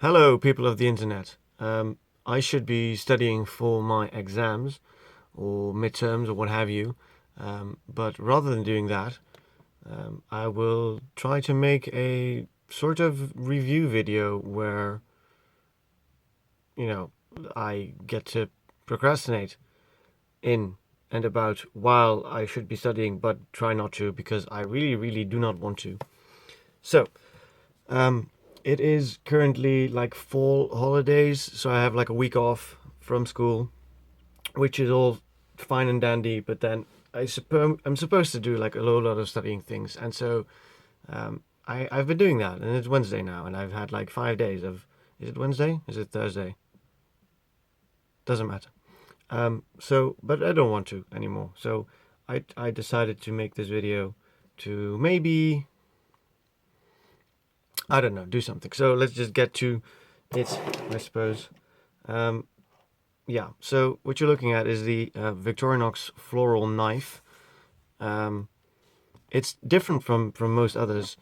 Hello, people of the internet. I should be studying for my exams or midterms or what have you, but rather than doing that, I will try to make a sort of review video where, you know, I get to procrastinate in and about while I should be studying, but try not to because I really, really do not want to. So, Um, it is currently like fall holidays, so I have like a week off from school, which is all fine and dandy. But then I suppose I'm supposed to do like a lot of studying things, and so I've been doing that, and it's Wednesday now, and I've had like 5 days of. Is it Wednesday? Is it Thursday? Doesn't matter. But I don't want to anymore. So I decided to make this video to maybe I don't know, do something. So let's just get to it, I suppose. Um, yeah, so what you're looking at is the Victorinox Floral knife. Um, it's different from most others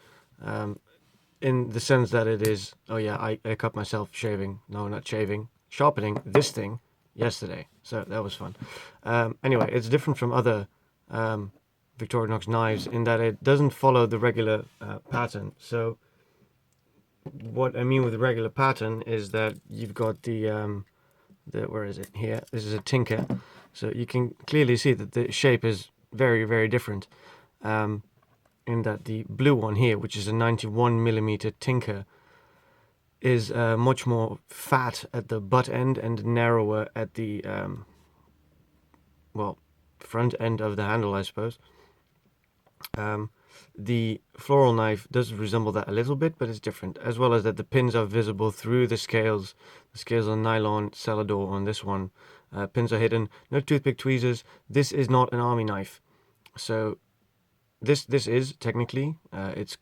in the sense that it is, oh yeah, I cut myself shaving. No, not shaving. Sharpening this thing yesterday. So that was fun. Anyway, it's different from other Victorinox knives in that it doesn't follow the regular pattern. So what I mean with the regular pattern is that you've got the where is it here? This is a tinker, so you can clearly see that the shape is very different. In that the blue one here, which is a 91 millimeter tinker, is much more fat at the butt end and narrower at the well front end of the handle, I suppose. The floral knife does resemble that a little bit, but it's different, as well as that the pins are visible through the scales. The scales are nylon Celador on this one. Pins are hidden. No toothpick tweezers. This is not an army knife. So this is technically it's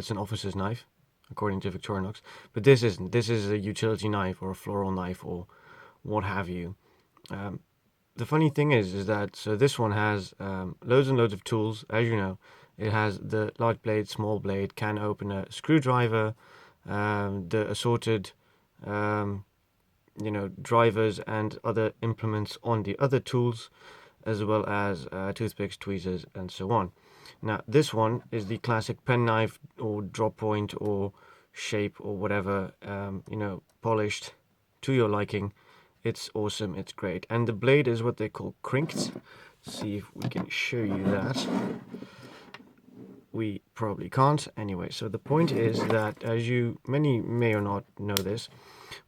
an officer's knife, according to Victorinox, but this isn't. This is a utility knife or a floral knife or what have you. The funny thing is that so this one has loads and loads of tools, as you know. It has the large blade, small blade, can opener, screwdriver, the assorted, drivers and other implements on the other tools, as well as toothpicks, tweezers, and so on. Now, this one is the classic penknife or drop point or shape or whatever, polished to your liking. It's awesome, it's great. And the blade is what they call crinked. See if we can show you that. We probably can't. Anyway, so the point is that, as you many may or not know this,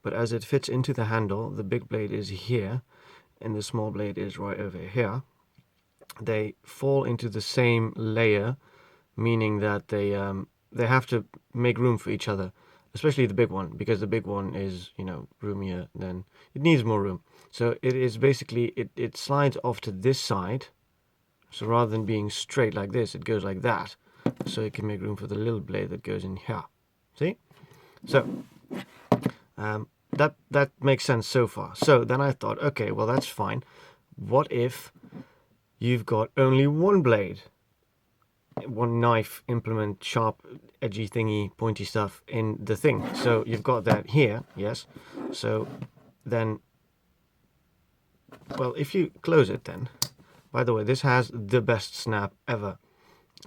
but as it fits into the handle, the big blade is here and the small blade is right over here. They fall into the same layer, meaning that they have to make room for each other, especially the big one, because the big one is, roomier than it needs more room. So it is basically it slides off to this side. So rather than being straight like this, it goes like that. So it can make room for the little blade that goes in here. See? So that makes sense so far. So then I thought, okay, well that's fine. What if you've got only one blade, one knife, implement, sharp, edgy thingy, pointy stuff in the thing? So you've got that here, yes. So then, well, if you close it then, by the way, this has the best snap ever.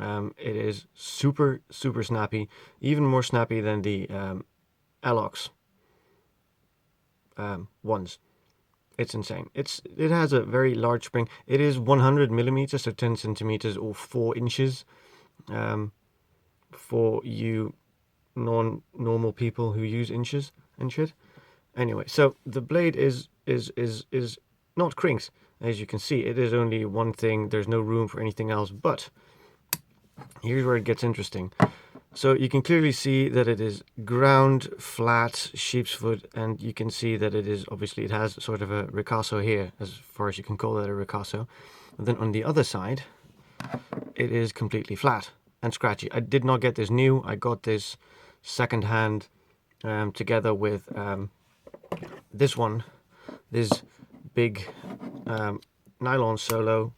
It is super snappy, even more snappy than the Alox ones. It's insane. It has a very large spring. It is 100 millimeters, so 10 centimeters or 4 inches. For you non-normal people who use inches and shit. Anyway, so the blade is not crinks. As you can see, it is only one thing. There's no room for anything else. But here's where it gets interesting. So you can clearly see that it is ground, flat, sheep's foot, and you can see that it is, obviously, it has sort of a ricasso here, as far as you can call that a ricasso. And then on the other side, it is completely flat and scratchy. I did not get this new. I got this secondhand together with this one, this big nylon solo,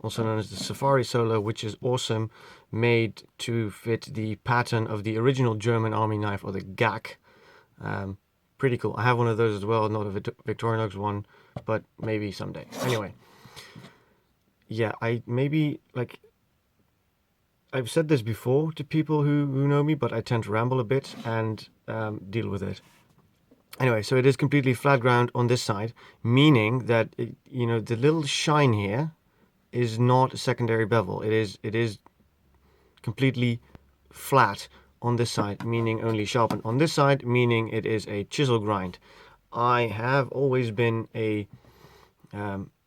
also known as the Safari Solo, which is awesome, made to fit the pattern of the original German army knife, or the GAK, pretty cool. I have one of those as well, not a Victorinox one, but maybe someday. Anyway, yeah, I maybe like I've said this before to people who know me, but I tend to ramble a bit and deal with it. Anyway, so it is completely flat ground on this side, meaning that the little shine here is not a secondary bevel. It is completely flat on this side, meaning only sharpened on this side, meaning it is a chisel grind. I have always been a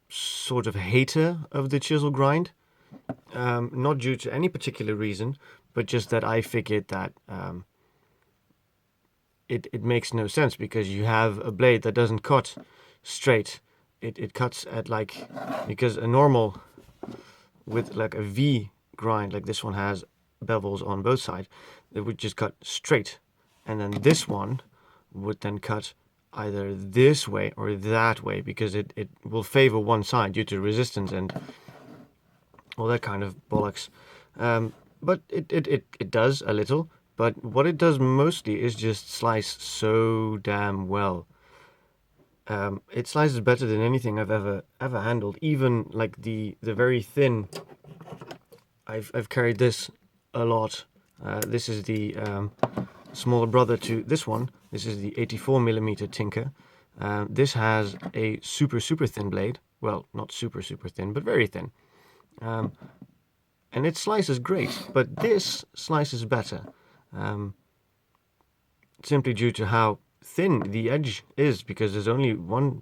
sort of hater of the chisel grind, not due to any particular reason, but just that I figured that it makes no sense, because you have a blade that doesn't cut straight. It cuts at because a normal with like a V grind, like this one has bevels on both sides, it would just cut straight, and then this one would then cut either this way or that way, because it will favor one side due to resistance and all that kind of bollocks. But it does a little, but what it does mostly is just slice so damn well. It slices better than anything I've ever handled. Even like the very thin. I've carried this a lot. This is the smaller brother to this one. This is the 84mm Tinker. This has a super thin blade. Well, not super thin, but very thin. And it slices great, but this slices better. Simply due to how thin the edge is, because there's only one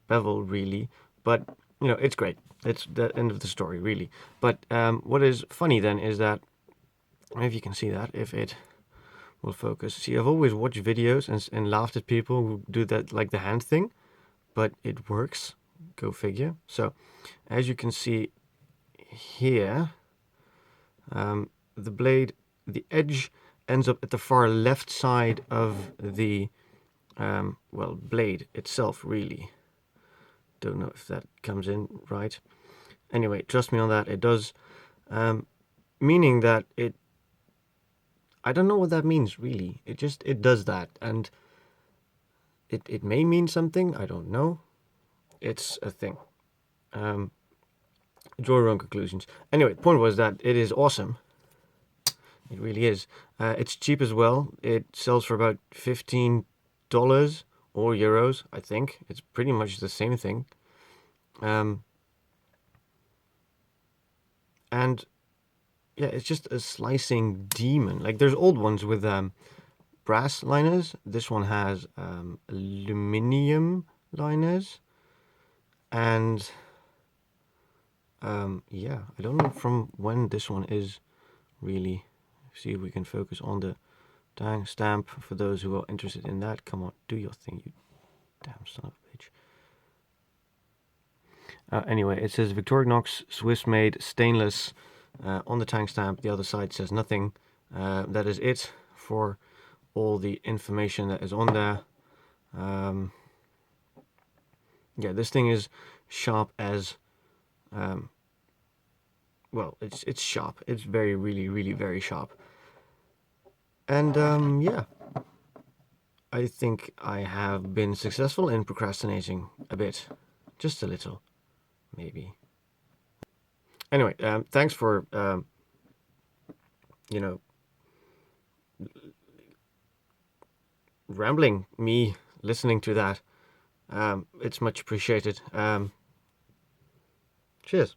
bevel really, but it's great. It's the end of the story really. But what is funny then is that, I don't know if you can see that, if it will focus. See, I've always watched videos and laughed at people who do that, like the hand thing, but it works. Go figure. So as you can see here, the blade, the edge ends up at the far left side of the blade itself really. Don't know if that comes in right. Anyway, trust me on that, it does. Meaning that I don't know what that means really. It does that, and it may mean something, I don't know. It's a thing. Draw your own conclusions. Anyway, the point was that it is awesome. It really is. It's cheap as well. It sells for about $15 or euros, I think. It's pretty much the same thing. And yeah, it's just a slicing demon. Like there's old ones with brass liners. This one has aluminium liners. And yeah, I don't know from when this one is really. See if we can focus on the tang stamp for those who are interested in that. Come on, do your thing, you damn son of a bitch. Anyway, it says Victorinox Swiss-made stainless on the tang stamp. The other side says nothing. That is it for all the information that is on there. Yeah, this thing is sharp as well, it's sharp. It's really very sharp. And yeah, I think I have been successful in procrastinating a bit, just a little, maybe. Anyway, thanks for rambling, me listening to that. It's much appreciated. Cheers.